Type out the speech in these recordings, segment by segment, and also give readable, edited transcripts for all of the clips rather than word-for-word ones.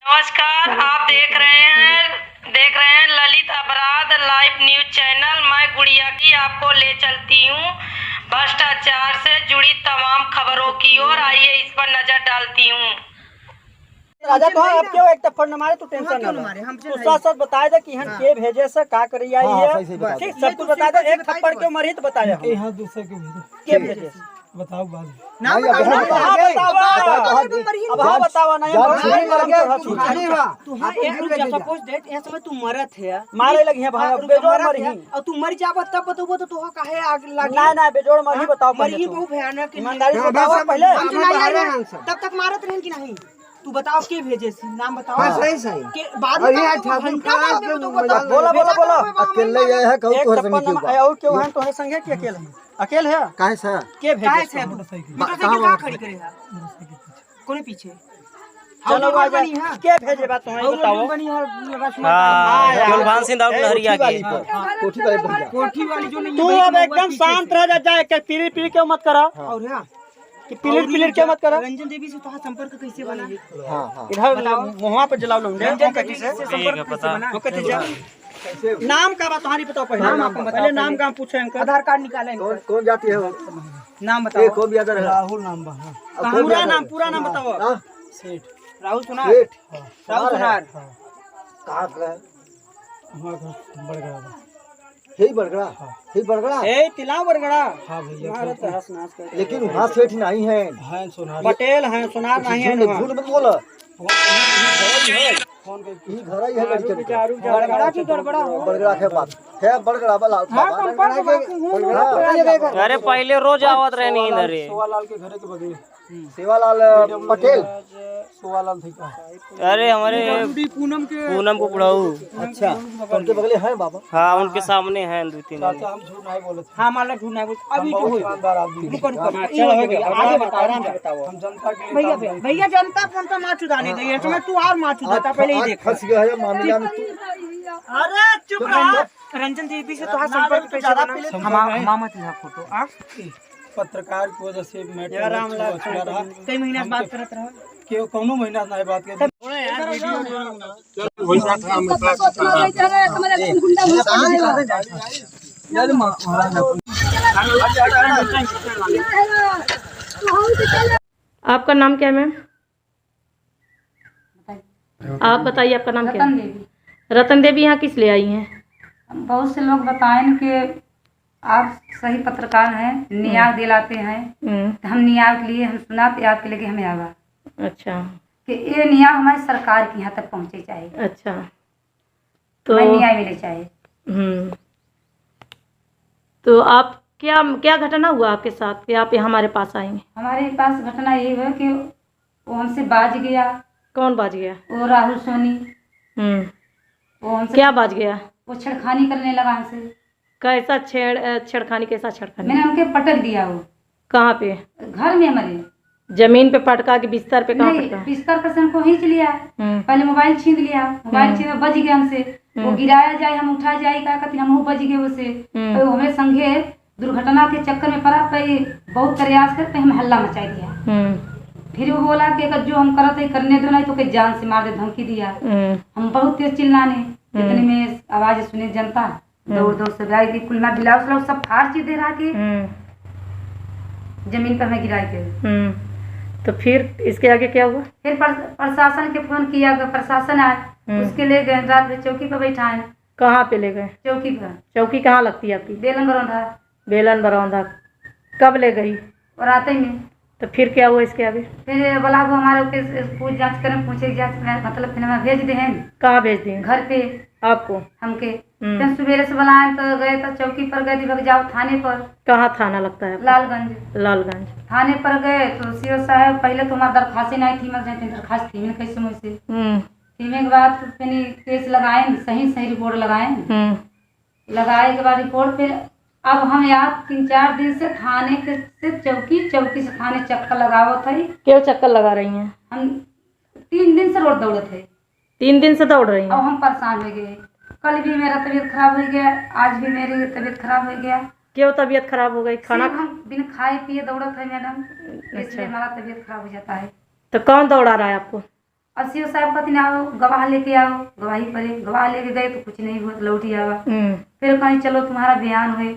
नमस्कार, आप देख रहे हैं ललित अपराध लाइव न्यूज चैनल। मैं गुड़िया की आपको ले चलती हूँ भ्रष्टाचार से जुड़ी तमाम खबरों की ओर। आइए इस पर नजर डालती हूँ। राजा तो अब क्यों एक थप्पड़ न मारे, तू टेंशन न ले। तू सच बताए दे कि हम के भेजे से का करिया है, ठीक सब तू बता दे। एक थप्पड़ क्यों मारी तो बताया हम यहां दूसरे के भेजे बताओ बात ना बताओ। अब हां बताओ ना तू हां एक रुक जा। सपोज डेट ए समय तू मरत है, मारे लगी है भाग बेजोड़ मरी और तू मर जाबत तब बताबो तो तू काहे आग लागी। ना ना बेजोड़ मरी बताओ। मरी बहुत भयानक, ईमानदारी से बताओ पहले। तब तक मारत नहीं कि नहीं तू बताओ के भेजे सी नाम बताओ। हाँ, सही के बाद बोला अकेले ये है कहू तोहर संगे क्यों और क्यों है तोहरे संगे के अकेले है काहे से के भेजे से मोटरसाइकिल का खड़ी करे है कोने पीछे। चलो आजा के भेजे बात तुम्हारी बताओ। हां कुलभान सिंह दाऊद लहरिया की कोठी वाली जो नहीं। तू अब एकदम शांत रह जा के पीली क्यों मत करा और कि पिलर क्या मत करा। रंजन देवी से तुम्हारा संपर्क कैसे बना? हां इधर मुहां पे जलाओ लोग रंजन देवी से संपर्क कैसे बना? कैसे जा नाम का बात तुम्हारी बताओ पहले। नाम आपको पहले नाम का पूछे अंकल। आधार कार्ड निकाले कौन जाती है वो नाम बताओ। कौन भी आधार है? राहुल नाम बा। पूरा नाम बताओ। सेठ राहुल सुनार। राहुल सुनार कहां का है? हमारा घर बड़गड़ा। बड़गड़ा ए तिला बड़गड़ा। हां भैया तो हंस नाच कर लेकिन वहां सेठ नहीं है सोनार पटेल है सोनार नहीं है। झूठ मत बोल कौन के ही घर ही है बड़गड़ा की बड़गड़ा के बात है बड़गड़ा वाला। अरे पहले रोज आवत रहे नहीं इधर सेवालाल के घर के बगल सेवालाल पटेल सेवालाल थी का। अरे हमारे पूनम को पढ़ाऊ। अच्छा उनके बगल है बाबा। हाँ उनके सामने हैं दो तीन। हम झूठ नहीं बोले। हां माला झूठ नहीं बोले। अभी जो ईमानदार आदमी चलो हो गया आगे बताओ आराम से बताओ। हम जनता के भैया जनता फोन पे मार चुदाने गई है इसमें तू और मार चुदाता पहले ही देख फंस गया है मामला में तू। अरे चुप रह। रंजन देवी से तो संपर्क पे ज्यादा मामा की फोटो आ पत्रकार की वजह से मैटर रामलाल रहा। कई महीना बात करत रहा के कोनो महीना नहीं बात के थोड़ा यार वीडियो वैसा आपका नाम क्या है मैम? आप बताइए आपका नाम क्या है? रतन देवी यहाँ किस लिए आई हैं? बहुत से लोग बताएं कि आप सही पत्रकार हैं, न्याय दिलाते हैं। तो हम न्याय के लिए हम सुनाते आपके लेके हमें आवा। अच्छा कि ये न्याय हमारी सरकार के यहाँ तक पहुँचे चाहिए। अच्छा तो न्याय मिले चाहिए। तो आप क्या घटना हुआ आपके साथ कि आप हमारे पास आएंगे? हमारे पास घटना ये हुआ कि वो हमसे बाज गया। कौन बाज गया? वो राहुल सोनी। वो हमसे क्या बाज गया? वो छेड़खानी करने लगा हमसे। कैसा छेड़खानी? कैसा छेड़खानी? मैंने उनके पटक दिया। वो कहाँ पे? घर में हमारे जमीन पे पटका कि बिस्तर पे? कहाँ पटका? बिस्तर पर से हमको खींच लिया। पहले मोबाइल छीन लिया। मोबाइल छीन बज गया हमसे। वो गिराया जाए हम उठा जाए क्या कहती हम बज गए उसे। तो हमें संगे दुर्घटना के चक्कर में पड़ा पे बहुत प्रयास करके हम हल्ला मचा दिया। फिर वो बोला कि जो हम करते करने दो नहीं तो कोई जान से मार दे धमकी दिया। हम बहुत तेज चिल्लाने इतने में आवाज सुने जनता दौड़ से आई थी। कुलना ब्लाउज सब फाड़ चीज दे रहा के जमीन पर हमें गिराए थे। तो फिर इसके आगे क्या हुआ? फिर प्रशासन के फोन किया, प्रशासन आए उसके ले गए। रात में चौकी पर बैठाए। कहाँ पे ले गए? चौकी पर। चौकी कहाँ लगती है आपकी? बेलन बरौंधा। कब ले गई? और आते में। तो फिर क्या हुआ इसके आगे? फिर बोला वो हमारे पूछ जांच करें, पूछे जांच मतलब फिर हमें भेज दे हैं। कहाँ भेज दिए? घर पे। आपको? हमके। फिर सवेरे से बुलाए तो गए तो चौकी पर गए। दिवक जाओ थाने पर। कहाँ थाना लगता है? लालगंज। थाने पर गए तो सीओ साहब पहले तुम्हारी दरखास्त नहीं थी। मतलब दरखास्त थी मैंने कैसे मुझसे थीमे के बाद फिर केस लगाए। सही रिपोर्ट लगाए के बाद रिपोर्ट फिर अब हम यहाँ 3-4 दिन से थाने के से चौकी से थाने चक्कर लगावो थे। क्यों चक्कर लगा रही हैं? हम 3 दिन से रोड दौड़े थे। 3 दिन से दौड़ रही हैं? अब हम परेशान हो गए। कल भी मेरा तबीयत खराब हो गया, आज भी मेरी तबीयत खराब हो गया। क्यों तबीयत खराब हो गई? खाना हम बिन खाए पिए दौड़े थे मैडम। इसलिए हमारा तबीयत खराब हो जाता है। तो कौन दौड़ा रहा है आपको? अब सीओ साहब कहते आओ गवाह लेके आओ, गवाही पड़े, गवाह लेके गए तो कुछ नहीं हुआ, लौट ही आवा। फिर कहीं चलो तुम्हारा बयान हुए,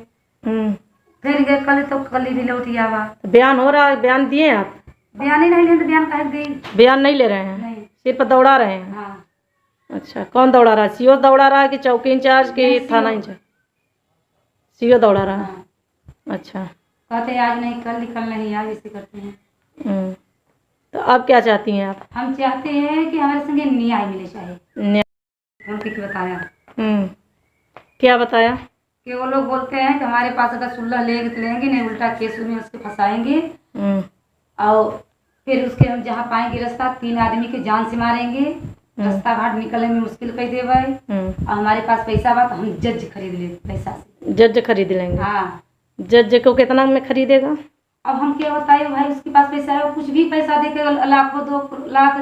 फिर गए कल तो कल भी लौट ही आवा। बयान हो रहा है, बयान दिए आप? बयान ही नहीं ले तो बयान काहे दी? बयान नहीं ले रहे हैं, नहीं। सिर्फ दौड़ा रहे हैं। हाँ। अच्छा, कौन दौड़ा रहा है? सीओ दौड़ा रहा है कि चौकी इंचार्ज की थाना इंचार्ज? सीओ दौड़ा रहा है। हाँ। अच्छा, कहते हैं आज नहीं कल, कल नहीं आज, ऐसे करते हैं। तो अब क्या चाहती हैं आप? हम चाहते हैं कि हमारे संगे न्याय मिले चाहिए। उनके क्या बताया? क्या बताया? कि वो लोग बोलते हैं कि हमारे पास अगर सुलह लेंगे तो लेंगे, नहीं उल्टा केस में उसके फंसाएंगे और फिर उसके हम जहाँ पाएंगे रास्ता 3 आदमी के जान से मारेंगे, रास्ता घाट निकलने में मुश्किल कर देवे। और हमारे पास पैसा बा तो हम जज खरीद ले पैसा से। जज खरीद लेंगे? हाँ। जज को कितना में खरीदेगा? अब हम क्या बताइए भाई, उसके पास पैसा है, वो कुछ भी पैसा दे के लाखों 2 लाख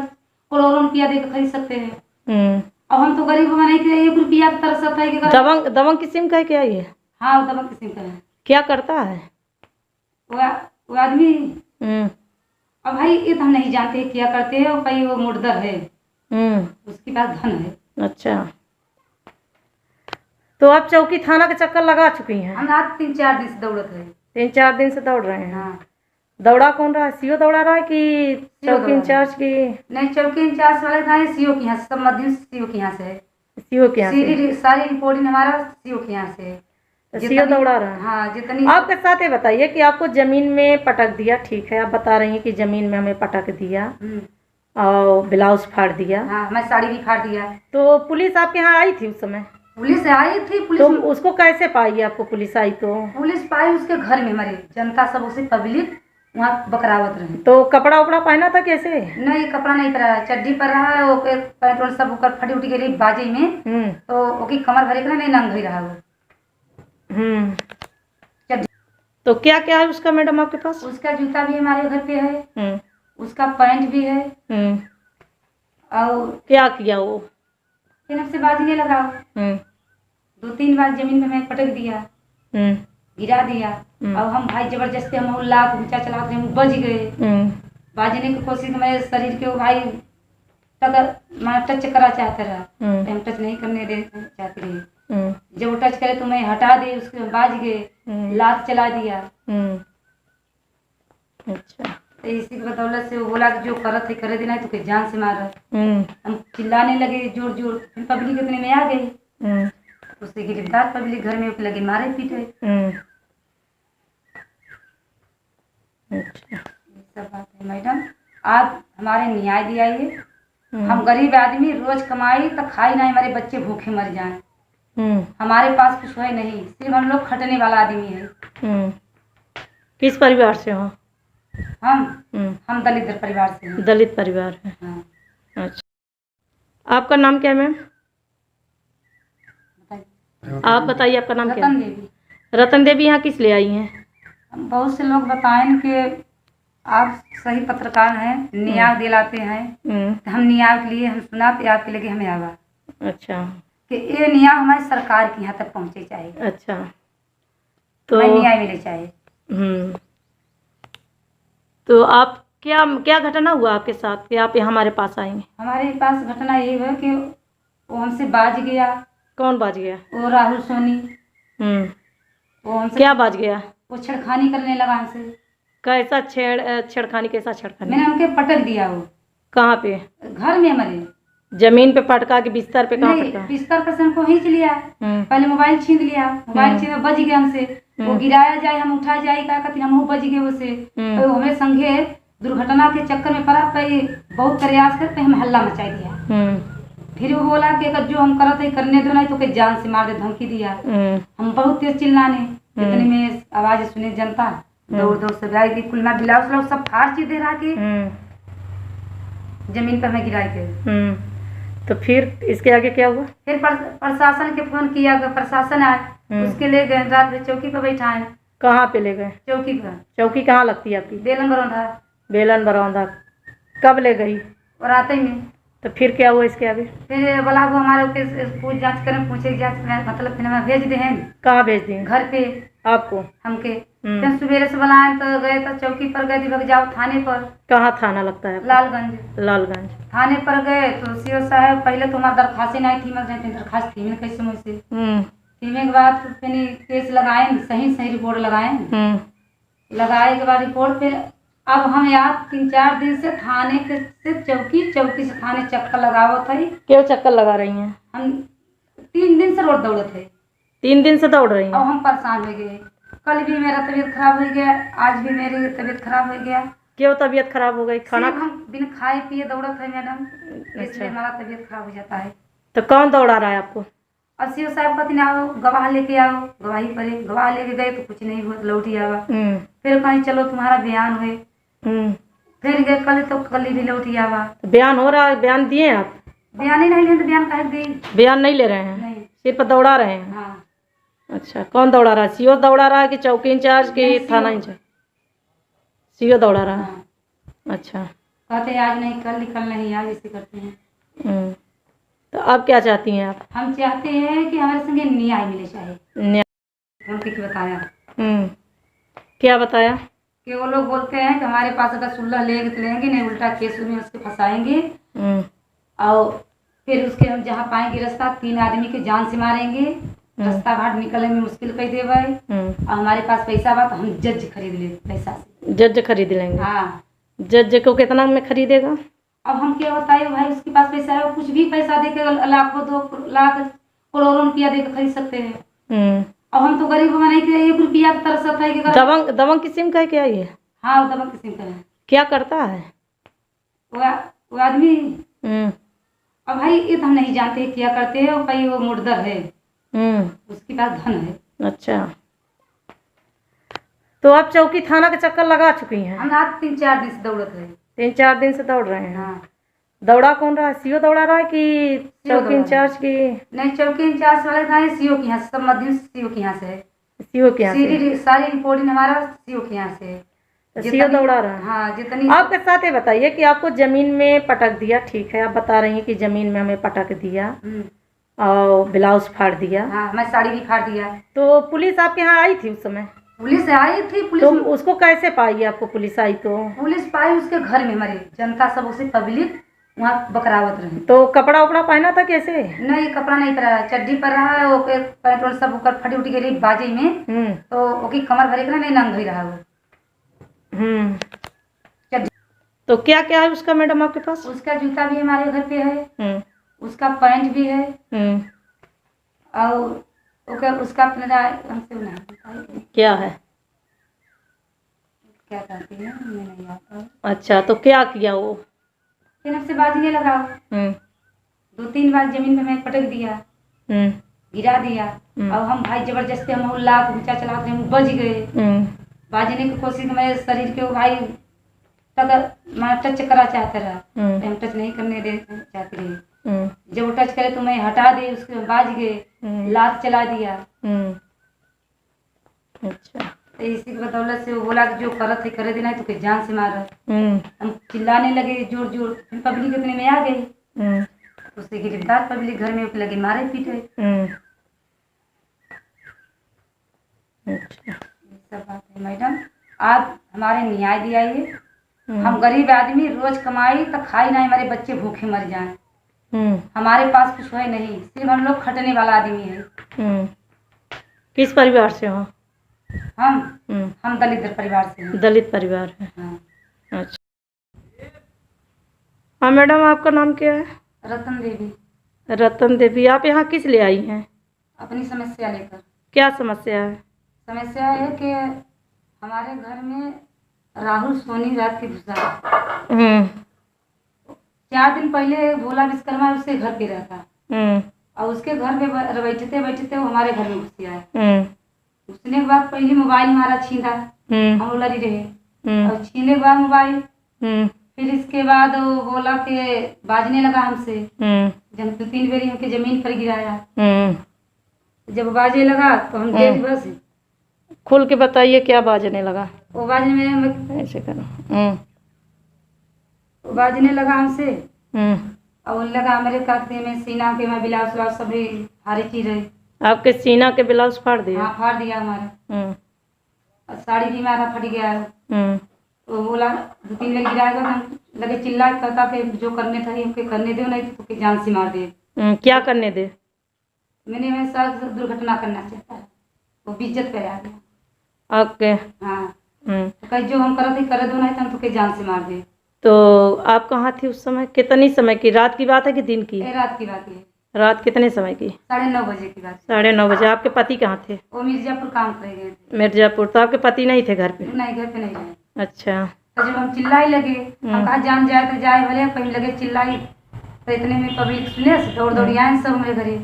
करोड़ों रुपया दे के खरीद सकते हैं। अब हम तो गरीब नहीं थे, 1 रुपया की तरसत है कि दबंग किस्म का है क्या ये? हाँ, वो दबंग किस्म का है। क्या करता है वो आदमी? अब भाई ये तो हम नहीं जानते क्या करते हैं। भाई वो मुर्दर है, उसके पास धन है। अच्छा, तो आप चौकी थाना के चक्कर लगा चुकी हैं? हम रात 3-4 दिन से दौड़त है। 3-4 दिन से दौड़ रहे हैं? हाँ। दौड़ा कौन रहा है? सीओ दौड़ा रहा है कि चौकी इंचार्ज की? नहीं, चौकी इंचार्ज वाले था, सीओ के यहाँ से, सब मध्यम सीओ के यहाँ से है। सीओ के यहाँ से? सारी रिपोर्टिंग हमारा सीओ के यहाँ से है। सीओ दौड़ा रहा है? हाँ, जितनी। आपके साथ ये बताइए कि आपको जमीन में पटक दिया, ठीक है, आप बता रही हैं कि जमीन में हमें पटक दिया और ब्लाउज फाड़ दिया। हाँ, हमारी साड़ी भी फाड़ दिया। तो पुलिस आपके यहाँ आई थी उस समय? पुलिस आई थी। पुलिस तो उसको कैसे पाई आपको? पुलिस आई तो? पुलिस पाई उसके घर में, हमारे जनता सब उसे पब्लिक वहाँ बकरावत रहे। तो कपड़ा उपड़ा पहना था कैसे? नहीं, कपड़ा नहीं पहना, चड्डी पर रहा है, वो पैंट वैंट सब ऊपर फटी उठी गई बाजे में, तो ओकी कमर भरे नहीं नंग ही रहा वो। तो क्या क्या है उसका मैडम आपके पास? उसका जूता भी हमारे घर पे है, उसका पैंट भी है। और क्या किया वो? फिर से बाजने लगा। 2-3 बार जमीन में मैं पटक दिया, गिरा दिया। अब हम भाई जबरदस्ती हम लात ऊंचा चला के बज गए। बाजने की कोशिश में मेरे शरीर के वो भाई मैं टच करा चाहता रहा, तो हम टच नहीं करने दे चाहते रहे। जब वो टच करे तो मैं हटा दे, उसके बाज गए, लात चला दिया। अच्छा, तो इसी की बदौलत से वो बोला कि जो करत है करे देना, तो जान से मार। हम चिल्लाने लगे जोर जोर, फिर पब्लिक इतने में आ गई, उससे गिरफ्तार पब्लिक घर में लगे मारे पीटे। अच्छा, सब बात है मैडम, आप हमारे न्याय दिलाइए। हम गरीब आदमी रोज कमाई तो खाई नहीं, हमारे बच्चे भूखे मर जाएं। हमारे पास कुछ है नहीं, सिर्फ हम लोग खटने वाला आदमी है। किस परिवार से हो? हम दलित परिवार से हैं। दलित परिवार है। हाँ। अच्छा, आपका नाम क्या है मैम? आप बताइए, आपका नाम क्या है? रतन देवी। रतन देवी यहाँ किस लिए आई हैं? बहुत से लोग बताएं कि आप सही पत्रकार हैं, न्याय दिलाते हैं, तो हम न्याय के लिए हम सुनाते आपके लगे हमें आवा। अच्छा, कि ये न्याय हमारी सरकार के यहाँ तक पहुँचे चाहिए। अच्छा, तो न्याय मिले चाहिए। तो आप क्या क्या घटना हुआ आपके साथ कि आप हमारे पास आएंगे? हमारे पास घटना ये है कि वो हमसे बाज गया। कौन बाज गया? वो राहुल सोनी। वो हमसे क्या बाज गया? वो छेड़खानी करने लगा हमसे। कैसा छेड़खानी? कैसा छेड़खानी? मैंने उनके पटक दिया। वो कहाँ पे? घर में हमारे। जमीन पे पटका के बिस्तर पे? कहाँ पटका? बिस्तर पर से हमको खींच लिया। पहले मोबाइल छीन लिया, मोबाइल छीन बज गया हमसे। वो गिराया जाए हम उठा जाए का कहती हम बज गए उसे। तो हमें संगे दुर्घटना के चक्कर में पड़ा पे बहुत प्रयास करते हम हल्ला मचा दिया। फिर वो बोला कि अगर जो हम करते करने दो नहीं तो कोई जान से मार दे, धमकी दिया। हम बहुत तेज चिल्लाने, इतने में आवाज सुने जनता, दौड़ दौड़ से आई, कुलना ब्लाउज व्लाउज सब फाड़ चीज दे रहा के जमीन पर हमें गिराए थे। तो फिर इसके आगे क्या हुआ? फिर प्रशासन के फोन किया, प्रशासन आए, उसके ले गए, रात में चौकी पर बैठाए। कहाँ पे ले गए? चौकी पर। चौकी कहाँ लगती है आपकी? बेलन बरौंधा। बेलन बरौंधा। कब ले गई? और आते में। तो फिर क्या हुआ इसके आगे? फिर बोला वो हमारे पूछ जांच करें, पूछे जांच मतलब फिर हमें भेज दे हैं। कहाँ भेज दिए? घर पे। आपको? हमके फिर सवेरे से बुलाए तो गए तो चौकी पर गए दिवक जाओ थाने पर। कहाँ थाना लगता है? लालगंज। लालगंज थाने पर गए तो सीओ साहब पहले तो हमारी दरखास्त नहीं थी, मतलब दरखास्त थी कैसे मुझसे थीमे के बाद फिर केस लगाए, सही सही रिपोर्ट लगाए। लगाए के बाद रिपोर्ट फिर अब हम यार 3-4 दिन से थाने के से चौकी से थाने चक्कर लगावो था। क्यों चक्कर लगा रही हैं? हम 3 दिन से रोड दौड़े थे। 3 दिन से दौड़ रही अब हैं? हम परेशान हो गए। कल भी मेरा तबीयत खराब हो गया, आज भी मेरी तबीयत खराब हो गया। क्यों तबीयत खराब हो गई? खाना सिर्फ हम बिन खाए पिए दौड़े थे मैडम, इसलिए अच्छा। हमारा तबीयत खराब हो जाता है। तो कौन दौड़ा रहा है आपको? अब सीओ साहब कहते आओ गवाह लेके आओ, गवाही पड़े। गवाह लेके गए तो कुछ नहीं हुआ, लौट ही आवा। फिर कहीं चलो तुम्हारा बयान हुए, फिर गए कल तो कल भी लौट ही आवा। तो बयान हो रहा है? बयान दिए आप? बयान ही नहीं ले तो बयान काहे दी? बयान नहीं ले रहे हैं? नहीं। सिर्फ दौड़ा रहे हैं? हाँ। अच्छा, कौन दौड़ा रहा है? सीओ दौड़ा रहा है कि चौकी इंचार्ज की नहीं, थाना CO इंचार्ज? सीओ दौड़ा रहा है। हाँ। अच्छा। कहते हैं आज नहीं कल नहीं आज ऐसे करते हैं। तो अब क्या चाहती हैं आप? हम चाहते हैं कि हमारे संगे न्याय मिले चाहे। न्याय? फोन पे बताया क्या बताया? कि वो लोग बोलते हैं कि हमारे पास अगर सुलह लेंगे तो लेंगे, नहीं उल्टा केस में उसके फंसाएंगे और फिर उसके हम जहाँ पाएंगे रास्ता 3 आदमी के जान से मारेंगे, रास्ता घाट निकलने में मुश्किल कर देवे। और हमारे पास पैसा बा तो हम जज खरीद ले पैसा से। जज खरीद लेंगे? हाँ। जज को कितना में खरीदेगा? अब हम क्या बताए भाई, उसके पास पैसा है, वो कुछ भी पैसा दे के लाखों 2 लाख करोड़ों रुपया दे के खरीद सकते हैं। अब हम तो गरीब बने के 1 रुपया की तरसत है कि दबंग किस्म का है क्या ये? हाँ वो दबंग किस्म का है। क्या करता है वो आदमी? अब भाई ये तो हम नहीं जानते क्या करते हैं। भाई वो मुर्दर है, उसके पास धन है। अच्छा, तो आप चौकी थाना के चक्कर लगा चुकी हैं? हम आज 3-4 दिन से दौड़ते हैं। 3-4 दिन से दौड़ रहे हैं? हाँ। दौड़ा कौन रहा है? सीओ दौड़ा रहा है कि चौकी इंचार्ज की? नहीं, चौकी इंचार्ज वाले था, सीओ के यहाँ से, सब मध्यम सीओ के यहाँ से है। सीओ के यहाँ से? सारी रिपोर्टिंग हमारा सीओ के यहाँ से है। सीओ दौड़ा रहा है? हाँ, जितनी। आपके साथ ये बताइए कि आपको जमीन में पटक दिया, ठीक है, आप बता रही हैं कि जमीन में हमें पटक दिया और ब्लाउज फाड़ दिया। हाँ, मैं साड़ी भी फाड़ दिया। तो पुलिस आपके यहाँ आई थी उस समय? पुलिस आई थी। पुलिस तो उसको कैसे पाई आपको? पुलिस आई तो? पुलिस पाई उसके घर में, हमारे जनता सब उसे पब्लिक वहाँ बकरावत रहे। तो कपड़ा उपड़ा पहना था कैसे? नहीं, कपड़ा नहीं पहना, चड्डी पर रहा है। वो पैंट सब ऊपर फटी उठी गई बाजे में, तो ओकी कमर भरे नहीं नंग ही रहा वो। तो क्या क्या है उसका मैडम आपके पास? उसका जूता भी हमारे घर पे है, उसका पैंट भी है, और उसका हमसे क्या है, क्या कहते हैं मैं नहीं आता। अच्छा, तो क्या किया वो? फिर हमसे बाजने लगा। 2-3 बार जमीन पे मैं पटक दिया, गिरा दिया। और हम भाई जबरदस्ती हम लात ऊंचा चलाते हम बच गए। बाजने की कोशिश में मेरे शरीर के भाई टच करा चाहता रहा, तो हम टच नहीं करने दे चाहते रहे। जब वो टच करे तो मैं हटा दे, उसके बाज गए, लात चला दिया। अच्छा, तो इसी की बदौलत से वो बोला कि जो करत है करे देना है, तो जान से मारो। हम चिल्लाने लगे जोर जोर, फिर पब्लिक इतने में आ गई, तो उससे गिरफ्तार पब्लिक घर में लगे मारे पीटे। अच्छा, सब बात है मैडम, आप हमारे न्याय दिलाइए। हम गरीब आदमी रोज कमाई तो खाई नहीं, हमारे बच्चे भूखे मर जाएं। हमारे पास कुछ है नहीं, सिर्फ हम लोग खटने वाला आदमी है। किस परिवार से हो? हम दलित परिवार से हैं। दलित परिवार है? हाँ। अच्छा, हाँ मैडम, आपका नाम क्या है? रतन देवी। रतन देवी, आप यहाँ किस लिए आई हैं? अपनी समस्या लेकर। क्या समस्या है? समस्या है कि हमारे घर में राहुल सोनी रात की घुसा। 4 दिन पहले भोला विश्वकर्मा उसके घर पे रहता, और उसके घर पे बैठते बैठते वो हमारे घर में घुस गया। उसने के बाद पहले मोबाइल हमारा छीना, हम लड़ी रहे, और छीने के बाद मोबाइल, फिर इसके बाद वो बोला के बाजने लगा हमसे। जब 2-3 बारी हमके जमीन पर गिराया, जब बाजने लगा तो हम देख बस। खुल के बताइए क्या बाजने लगा? वो बाजने में ऐसे करो। वो बाजने लगा हमसे, और लगा मेरे काटे में सीना के में ब्लाउज व्लाउज सब हरी चीज है। आपके सीना के ब्लाउज फाड़ दिया? हाँ, फाड़ दिया हमारा। और साड़ी भी हमारा फट गया है। तो बोला 2-3 लग गिराएगा, हम लगे चिल्ला कहता कि जो करने था हमके करने दो, नहीं तो के जान से मार दे। क्या करने दे? मैंने हमेशा दुर्घटना करना चाहता है, वो बेइज्जत पे आ गया। ओके। हाँ, तो कहीं जो हम करे थे करे दो, नहीं तो हम तो के जान से मार दे। तो आप कहाँ थी उस समय? कितनी समय की, रात की बात है कि दिन की? ये रात की बात है, रात कितने समय की? 9:30 बजे की बात। 9:30 बजे। आपके पति कहाँ थे? वो मिर्जापुर काम कर गए थे। मिर्जापुर। तो आपके पति नहीं थे घर पे? नहीं, घर पे नहीं रहे। अच्छा। तो जब हम चिल्लाए लगे, हम कहा जान जाए तो जाए भले, कहीं लगे चिल्लाई तो इतने में पब्लिक सुने, दौड़ दौड़ आए सब मेरे घरे।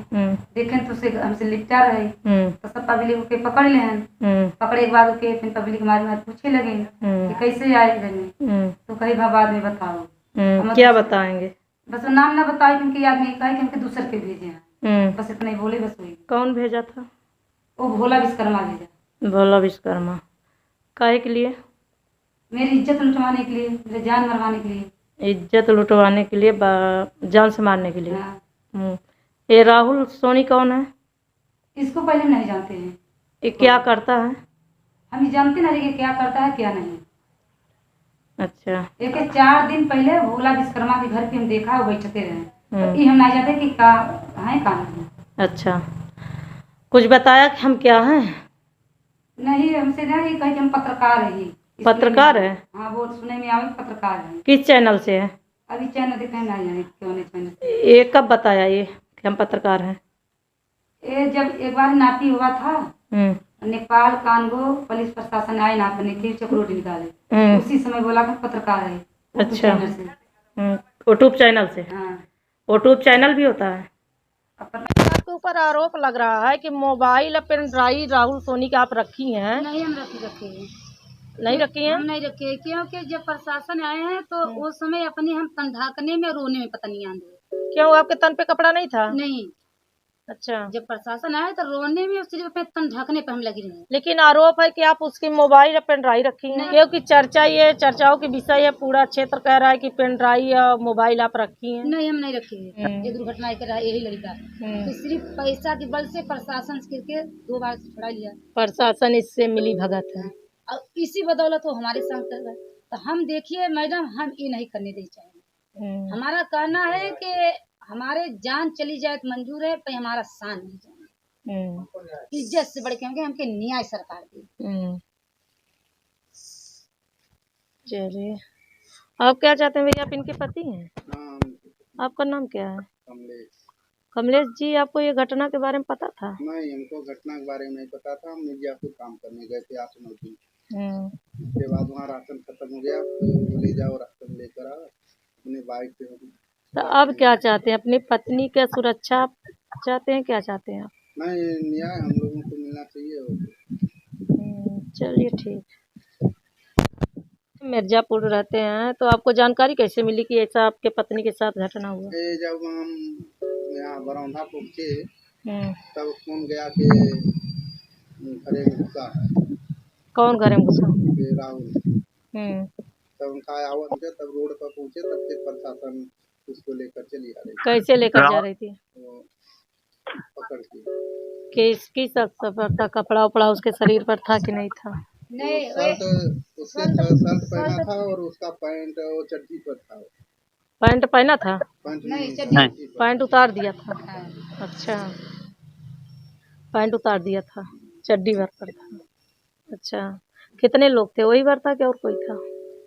देखें तो उसे हमसे लिपटा रहे, तो सब पब्लिक के पकड़ ले हैं। पकड़े के बाद के फिर पब्लिक हमारे बात पूछे लगे कि कैसे आए घर में। तो कहीं बाद में बताओ। क्या बताएंगे? बस वो नाम ना बताए, क्योंकि आदमी कहे कि हमके दूसर के भेजे हैं, बस इतना ही बोले, बस वही। कौन भेजा था? वो भोला विश्वकर्मा भेजा। भोला विश्वकर्मा। काहे के लिए? मेरी इज्जत लुटवाने के लिए, मेरे जान मरवाने के लिए। इज्जत लुटवाने के लिए, जान से मारने के लिए। हाँ। ये राहुल सोनी कौन है? इसको पहले नहीं जानते हैं। ये क्या करता है? हम ये जानते नहीं कि क्या करता है क्या नहीं। अच्छा। एक 4 दिन पहले भोला विश्वकर्मा के घर पे हम देखा, वो बैठते रहे, तो ये हम नहीं जानते कि का है का नहीं। अच्छा। कुछ बताया कि हम क्या हैं? नहीं, हमसे नहीं कहे कि हम पत्रकार है। पत्रकार है? हाँ, वो सुने में आवे पत्रकार है। किस चैनल से है? अभी चैनल दिखे नहीं जाने क्यों नहीं चैनल। ये कब बताया ये कि हम पत्रकार हैं? ये जब एक बार नापी हुआ था, नेपाल कानगो पुलिस प्रशासन आए नापने के, चक्रोटी निकाले, उसी समय बोला कि पत्रकार है। अच्छा। यूट्यूब चैनल से? हाँ। यूट्यूब चैनल भी होता है? आपके ऊपर आरोप लग रहा है कि mobile pen drive Rahul Soni के आप रखी हैं। नहीं, हम रखे हैं। नहीं रखी हैं? हम नहीं रखे, क्योंकि जब प्रशासन आए हैं तो उस समय अपने हम तन ढाकने में, रोने में पता नहीं आंदे। क्यों, आपके तन पे कपड़ा नहीं था? नहीं। अच्छा। जब प्रशासन आए तो रोने में, सिर्फ अपने तन ढकने पर हम लगी रहे। लेकिन आरोप है कि आप उसकी मोबाइल या पेन ड्राइव रखी हैं, क्योंकि चर्चा, ये चर्चाओं की विषय है, पूरा क्षेत्र कह रहा है कि पेन ड्राइव या मोबाइल आप रखी हैं। नहीं, हम नहीं रखे। ये दुर्घटना कर रहा है यही लड़का, तो सिर्फ पैसा के बल से प्रशासन करके 2 बार छुड़ा लिया। प्रशासन इससे मिली भगत है, और इसी बदौलत वो हमारे संग कर रहा है। तो हम देखिए मैडम, हम ये नहीं करने दे चाहिए। हमारा कहना है कि हमारे जान चली जाए तो मंजूर है, पर हमारा शान नहीं जाए। इज्जत से बढ़ के हमके न्याय सरकार दी। चलिए, आप क्या चाहते हैं भैया? आप इनके पति हैं? आपका नाम क्या है? कमलेश जी। आपको ये घटना के बारे में पता था? नहीं, हमको घटना के बारे में नहीं पता था। हम मिर्जापुर काम करने गए थे 8-9 दिन। उसके बाद वहाँ राशन खत्म हो गया, तो ले जाओ राशन लेकर आओ, अपने बाइक पे। तो अब क्या चाहते हैं? अपनी पत्नी के सुरक्षा चाहते हैं? क्या चाहते हैं आप? नहीं, न्याय हम लोगों को मिलना चाहिए। चलिए ठीक। मिर्जापुर रहते हैं, तो आपको जानकारी कैसे मिली कि ऐसा आपके पत्नी के साथ घटना हुआ? जब हम यहाँ बरौंधा पहुँचे तब फोन गया कि घरे में घुसा है। कौन घरे में घुसा? राहुल। तब उनका आवाज, तब रोड पर पहुँचे, तब से प्रशासन उसको लेकर चली आ रही। कैसे लेकर जा रही थी? पकड़ के। किसकी सफर था? कपड़ा उपड़ा उसके शरीर पर था कि नहीं था? नहीं, शर्ट पहना था और उसका पैंट और चड्डी पर था। पैंट पहना था? नहीं, पैंट उतार दिया था। अच्छा, पैंट उतार दिया था, चड्डी भर पर था। अच्छा, कितने लोग थे? वही भर था कि और कोई था?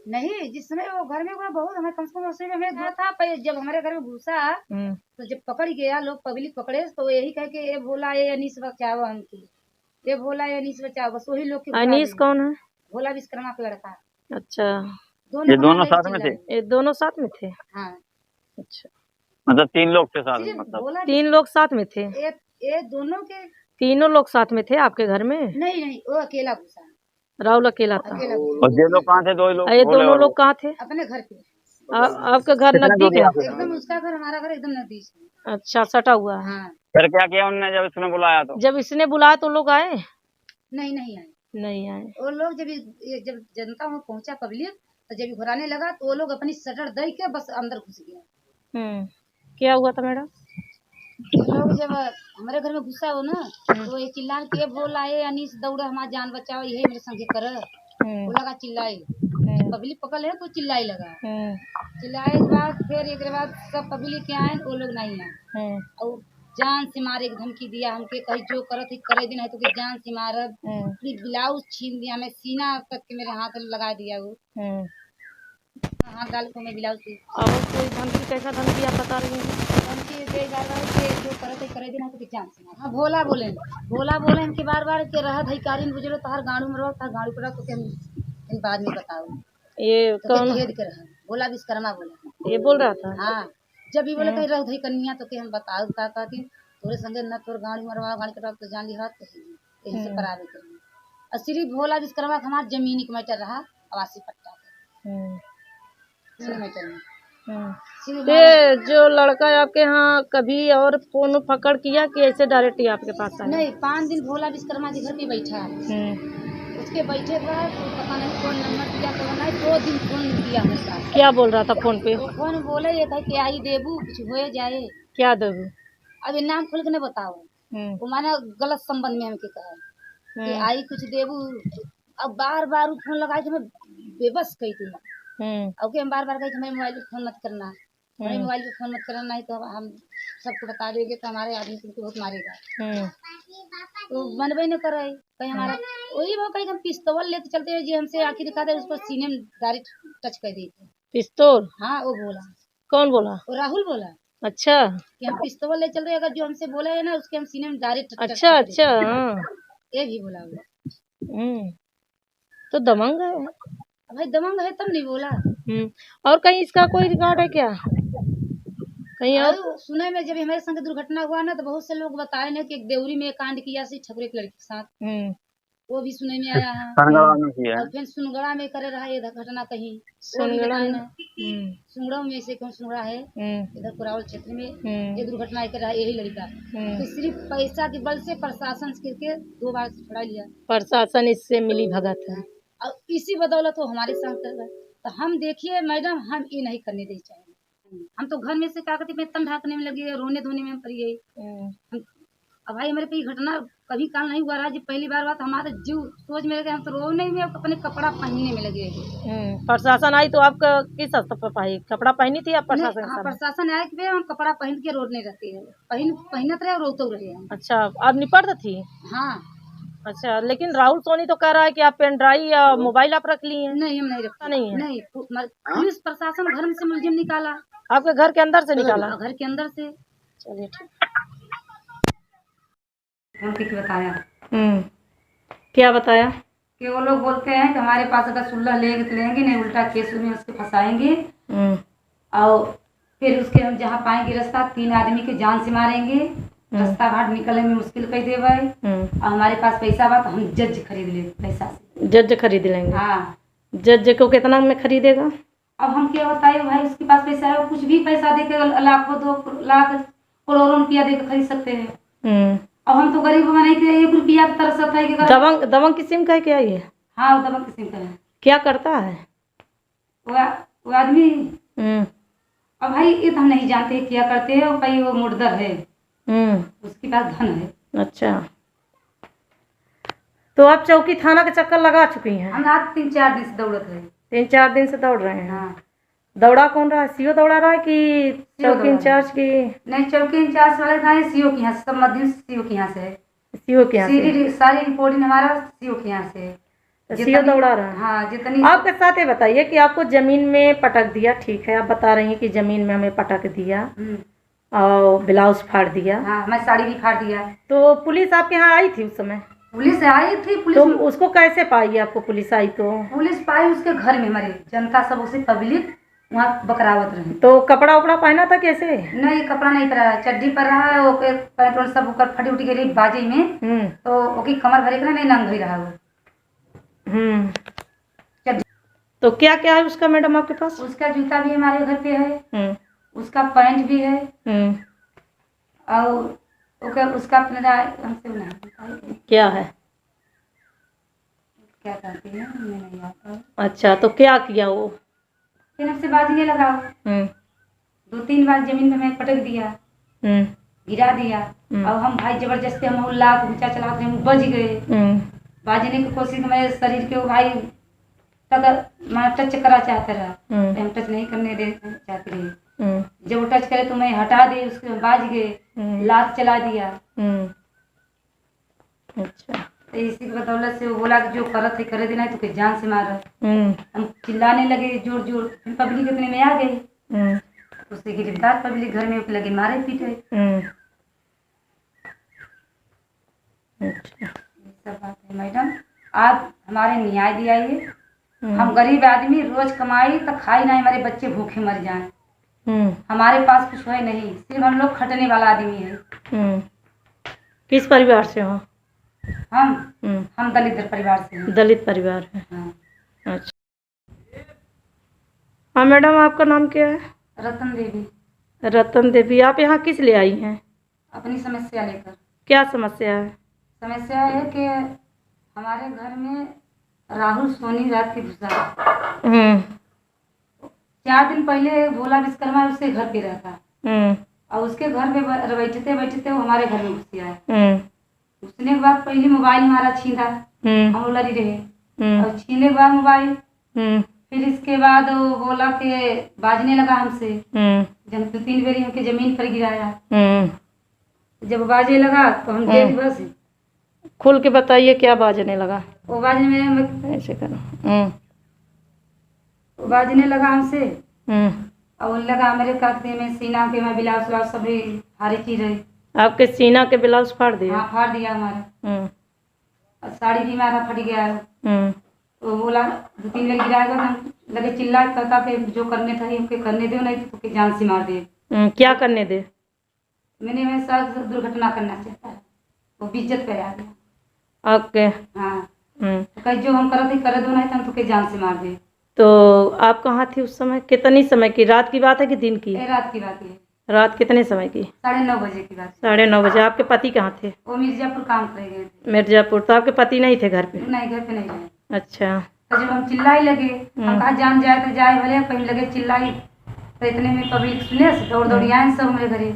नहीं, जिस समय वो घर में हुआ बहुत, हमें कम से कम उसी में घर था। पर जब हमारे घर में घुसा तो जब पकड़ गया, लोग पब्लिक पकड़े, तो यही कह के ये भोला ये अनीस बचाओ हमको, ये भोला ये अनीस बचाओ, बस वही लोग के। अनीस कौन है? भोला विश्वकर्मा का लड़का। अच्छा, ये दोनों साथ में थे? ये दोनों साथ में थे? हाँ। अच्छा, मतलब 3 लोग थे साथ में? मतलब 3 लोग साथ में थे? ये दोनों के, तीनों लोग साथ में थे आपके घर में? नहीं, वो अकेला घुसा। राहुल अकेला था? और ये लोग कहाँ थे? 2 लोग? ये दोनों लोग कहाँ थे? अपने घर पे। आपका घर नजदीक है? एकदम उसका घर हमारा घर एकदम नजदीक है। अच्छा, सटा हुआ है। हाँ। फिर क्या किया उन्होंने जब इसने बुलाया? तो जब इसने बुलाया तो लोग आए? नहीं आए। नहीं आए। वो लोग जब जनता वहाँ पहुंचा, पब्लिक, तो जब घुराने लगा तो वो लोग अपनी शटर दे के बस अंदर घुस गया। क्या हुआ था मैडम? लोग जब हमारे घर में घुसा हो ना तो ये चिल्लान के बोल आए अनीस दौड़ा हमारा जान बचाओ यही मेरे संगे कर वो लगा चिल्लाए पब्लिक पकड़ है तो चिल्लाई लगा चिल्लाए के बाद फिर एक बाद सब पब्लिक के आए वो लोग नहीं आए और जान से मारे एक धमकी दिया हमके कहीं जो करत ही करे दिन है तो जान से मारब फिर ब्लाउज छीन दिया मैं सीना तक के मेरे हाथ लगा दिया वो हाथ डाल को मैं ब्लाउज थी और कोई धमकी कैसा धमकी आप बता रही हैं? धमकी दे जा रहा है कि जो करत ही करे दिन है तो जान से मार। हाँ भोला बोले इनके बार बार के रहा धिकारी में गुजरो तार गाड़ू में रहो तार गाड़ू पर तो हम बाद में बताओ ये तो कौन खेद के रहा बोला विश्वकर्मा बोला ये बोल रहा था? हाँ जब भी बोले कहीं रह धई कन्या तो के हम बताओ का कहती तोरे संगे न तोर गाड़ी मरवा गाड़ी कटवा तो जान ली हाथ यही से करावे कर और सिर्फ भोला विश्वकर्मा का हमारा जमीनी का मैटर रहा आवासी पट्टा मैटर में ये जो लड़का आपके यहाँ कभी और फोन पकड़ किया कि ऐसे डायरेक्ट ही आपके पास आया? नहीं 5 दिन भोला विश्वकर्मा जी घर पे बैठा उसके बैठे के बाद पता नहीं फोन नंबर दिया तो नहीं 2 दिन फोन किया मेरे पास। क्या बोल रहा था फोन पे? फोन बोले ये था कि आई देबू कुछ हो जाए क्या देबू? अब ये नाम खोल के नहीं बताओ वो माने गलत संबंध में हमके कहा कि आई कुछ देबू अब बार बार फोन लगा के मैं बेबस कही थी अब हम बार बार कही मेरे मोबाइल पे फोन मत करना हमारे मोबाइल पे फोन मत करना नहीं तो हम सबको बता देंगे तो हमारे आदमी तुमको बहुत मारेगा तो मनबे न करे कहीं हमारा वही वो कहीं हम पिस्तौल लेके चलते हुए जी हमसे आखिर दिखा दे उसको सीने में डायरेक्ट टच कर दी थी पिस्तौल? हाँ वो बोला। कौन बोला? वो राहुल बोला अच्छा कि हम पिस्तौल ले चल रहे अगर जो हमसे बोला है ना उसके हम सीने में डायरेक्ट अच्छा अच्छा हाँ ये भी बोला वो तो दमंग है भाई दमंग है तब नहीं बोला। और कहीं इसका कोई रिकॉर्ड है क्या कहीं और? सुने में जब हमारे संग दुर्घटना हुआ ना तो बहुत से लोग बताए ना कि एक देवरी में कांड किया सी ठकुरे की लड़की के साथ वो भी सुने में आया है और फिर सुनगड़ा में करे रहा ये घटना कहीं सुनगड़ा में ऐसे कौन सुनगड़ा है इधर कुरावल क्षेत्र में ये दुर्घटना कर रहा है यही लड़का तो सिर्फ पैसा के बल से प्रशासन के 2 बार छुड़ा लिया प्रशासन इससे मिली भगत है और इसी बदौलत वो हमारे साथ कर रहा है तो हम देखिए मैडम हम ये नहीं करने दे चाहिए हम तो घर में से क्या कहते तन ढाकने में लगे रोने धोने में पड़ गई अब भाई हमारे पे ये घटना कभी काल नहीं हुआ रहा जी पहली बार बात हमारा जीव सोच में लगे हम तो रोने में अपने कपड़ा पहनने में लगे। प्रशासन आई तो आपका किस स्तर पर पाई कपड़ा पहनी थी आप? प्रशासन आए कि हम कपड़ा पहन के रोने रहते हैं पहनत रहे और रोते रहे हम। अच्छा आप निपट थी? हाँ। अच्छा लेकिन राहुल सोनी तो कह रहा है कि आप पेन ड्राइव या मोबाइल आप रख लिए हैं? नहीं हम नहीं रखता नहीं है नहीं पुलिस प्रशासन घर में से मुलजिम निकाला आपके घर के अंदर से निकाला? घर के अंदर से। चलिए ठीक बताया क्या बताया कि वो लोग बोलते हैं कि हमारे पास अगर सुलह लेंगे तो लेंगे नहीं उल्टा केस में उसके फंसाएंगे और फिर उसके हम जहाँ पाएंगे रास्ता 3 आदमी के जान से मारेंगे रास्ता घाट निकलने में मुश्किल कर देवे और हमारे पास पैसा बा तो हम जज खरीद ले पैसा से जज खरीद लेंगे। हाँ जज को कितना में खरीदेगा? अब हम क्या बताए भाई उसके पास पैसा है वो कुछ भी पैसा दे के लाखों 2 लाख करोड़ों रुपया दे के खरीद सकते हैं। अब हम तो गरीब नहीं थे 1 रुपया की तरस है कि दबंग किस्म का है क्या ये? हाँ वो दबंग किस्म का है। क्या करता है वो आदमी? अब भाई ये तो हम नहीं जानते क्या करते हैं भाई वो मुर्दर है उसके पास धन है। अच्छा तो आप चौकी थाना के चक्कर लगा चुकी हैं? हम रात 3-4 दिन से दौड़त है। 3-4 दिन से दौड़ रहे हैं? हाँ। दौड़ा कौन रहा है? सीओ दौड़ा रहा है कि चौकी इंचार्ज की? नहीं चौकी इंचार्ज वाले था सीओ के यहाँ से सब मध्यम सीओ के यहाँ से सीओ के यहाँ से सारी रिपोर्टिंग हमारा सीओ के यहाँ से सीओ दौड़ा रहा है। हाँ जितनी आपके साथ ये बताइए कि आपको जमीन में पटक दिया ठीक है आप बता रही हैं कि जमीन में हमें पटक दिया और ब्लाउज फाड़ दिया। हाँ मैं साड़ी भी फाड़ दिया। तो पुलिस आपके यहाँ आई थी उस समय? पुलिस आई थी। पुलिस तो उसको कैसे पाई आपको पुलिस आई? तो पुलिस पाई उसके घर में हमारे जनता सब उसे पब्लिक वहाँ बकरावत रहे। तो कपड़ा उपड़ा पहना था कैसे? नहीं कपड़ा नहीं पहना चड्डी पर रहा है वो पैंट वैंट सब ऊपर फटी उठी गई बाजी में तो ओकी कमर भरे के नहीं नंग ही रहा वो। तो क्या क्या है उसका मैडम आपके पास? उसका जूता भी हमारे घर पे है उसका पैंट भी है और उसका हमसे क्या है क्या कहते हैं मैं नहीं आता। अच्छा तो क्या किया वो? फिर हमसे बाजी नहीं लगाओ 2-3 बार जमीन में मैं पटक दिया गिरा दिया। अब हम भाई जबरदस्ती हम लात ऊंचा चला के हम बज गए। बाजने की कोशिश में शरीर के वो भाई तक मैं टच करा चाहता रहा, हम टच नहीं करने दे चाहते रहे। जब वो टच करे तो मैं हटा दे, उसके बाज गए, लात चला दिया। अच्छा, तो इसी की बदौलत से वो बोला कि जो करत है करे देना, तो के जान से मारा। हम चिल्लाने लगे जोर जोर, पब्लिक इतने में आ गई, उससे गिरफ्तार पब्लिक घर में लगे मारे पीटे। अच्छा, सब बात है मैडम, आप हमारे न्याय दिलाइए। हम गरीब आदमी रोज कमाई तो खाई नहीं, हमारे बच्चे भूखे मर जाएं। हमारे पास कुछ है नहीं, सिर्फ हम लोग खटने वाला आदमी है। किस परिवार से हो? हम दलित परिवार से हैं। दलित परिवार है। हाँ। अच्छा, हाँ मैडम, आपका नाम क्या है? रतन देवी। रतन देवी, आप यहाँ किस लिए आई हैं? अपनी समस्या लेकर। क्या समस्या है? समस्या है कि हमारे घर में राहुल सोनी रात की घुसा। 4 दिन पहले भोला विश्वकर्मा उसके घर पे रहता, और उसके घर पे बैठते बैठते वो हमारे घर में घुस आया। उसने के बाद पहले मोबाइल हमारा छीना, हम लड़ी रहे, और छीने के बाद मोबाइल, फिर इसके बाद वो बोला के बाजने लगा हमसे। जब 2-3 बार हमके जमीन पर गिराया। जब बाजने लगा तो हम देख, बस खुल के बताइए क्या बाजने लगा? वो बाजने में ऐसे करो। वो बाजने लगा हमसे, और लगा मेरे खाते में सीना के में ब्लाउज व्लाउज सब हारी चीज रही। आपके सीना के ब्लाउज फाड़ दिया? हाँ, फाड़ दिया हमारा। और साड़ी भी हमारा फट गया है। तो बोला 2-3 बार गिराएगा, हम लगे चिल्ला कहता कि जो करने था हमके करने दो, नहीं तो जान से मार दे। क्या करने दे? मैंने मेरे साथ दुर्घटना करना चाहता है, वो बेइज्जत पे आ गया। ओके। हाँ, तो कहीं जो हम करते करे दो, नहीं तो हम तो जान से मार दे। तो आप कहाँ थी उस समय? कितनी समय की? रात की बात है कि दिन की? रात की बात है। रात कितने समय की? 9:30 बजे की बात। 9:30 बजे। आपके पति कहाँ थे? वो मिर्जापुर काम कर गए थे। मिर्जापुर। तो आपके पति नहीं थे घर पे? नहीं, घर पे नहीं रहे। अच्छा। तो जब हम चिल्लाई लगे, हम कहा जान जाए तो जाए भले, कहीं लगे चिल्लाई, तो इतने में पब्लिक सुने, दौड़ दौड़ी आए सब मेरे घरे।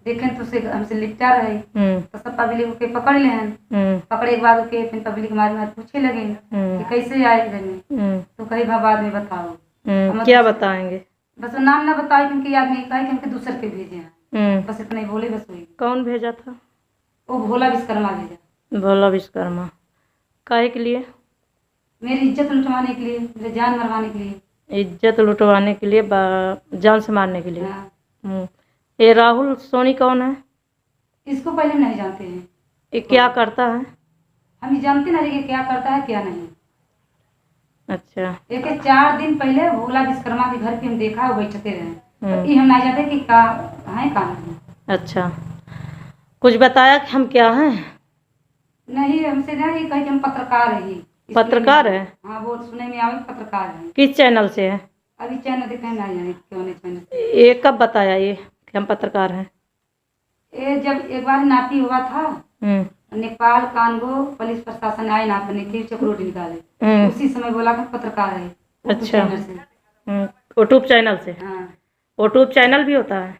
देखें तो उसे हमसे लिपटा रहे, तो सब पब्लिक के पकड़ ले हैं। पकड़े के बाद के फिर पब्लिक हमारे पूछे लगे कि कैसे आए घर में, तो कहीं बाद में बताओ। क्या बताएंगे? बस वो नाम ना बताए, क्योंकि याद नहीं कहा कि हमके दूसरे के भेजे हैं, बस इतना ही बोले, बस वही। कौन भेजा था? वो भोला विश्वकर्मा भेजा। भोला विश्वकर्मा। काहे के लिए? मेरी इज्जत लुटवाने के लिए, मेरे जान मरवाने के लिए। इज्जत लुटवाने के लिए, जान से मारने के लिए। हाँ। ये राहुल सोनी कौन है? इसको पहले नहीं जानते हैं। ये क्या करता है? हम जानते नहीं कि क्या करता है क्या नहीं। अच्छा। एक 4 दिन पहले भोला विश्वकर्मा के घर पे हम देखा, वो बैठते रहे, तो ये हम नहीं जानते कि क्या है क्या नहीं। अच्छा, कुछ बताया कि हम क्या हैं? नहीं, हमसे नहीं कही कि हम पत्रकार है। पत्रकार है? हाँ, वो सुने में आवे पत्रकार है। किस चैनल से है? अभी चैनल दिखाए नहीं जाने क्यों चैनल। ये कब बताया ये कि हम पत्रकार हैं? ये जब एक बार नापी हुआ था, नेपाल कानगो पुलिस प्रशासन आए नापने के, चक्रोटी निकाले, उसी समय बोला कि पत्रकार है। अच्छा, यूट्यूब चैनल से? हाँ। यूट्यूब चैनल भी होता है?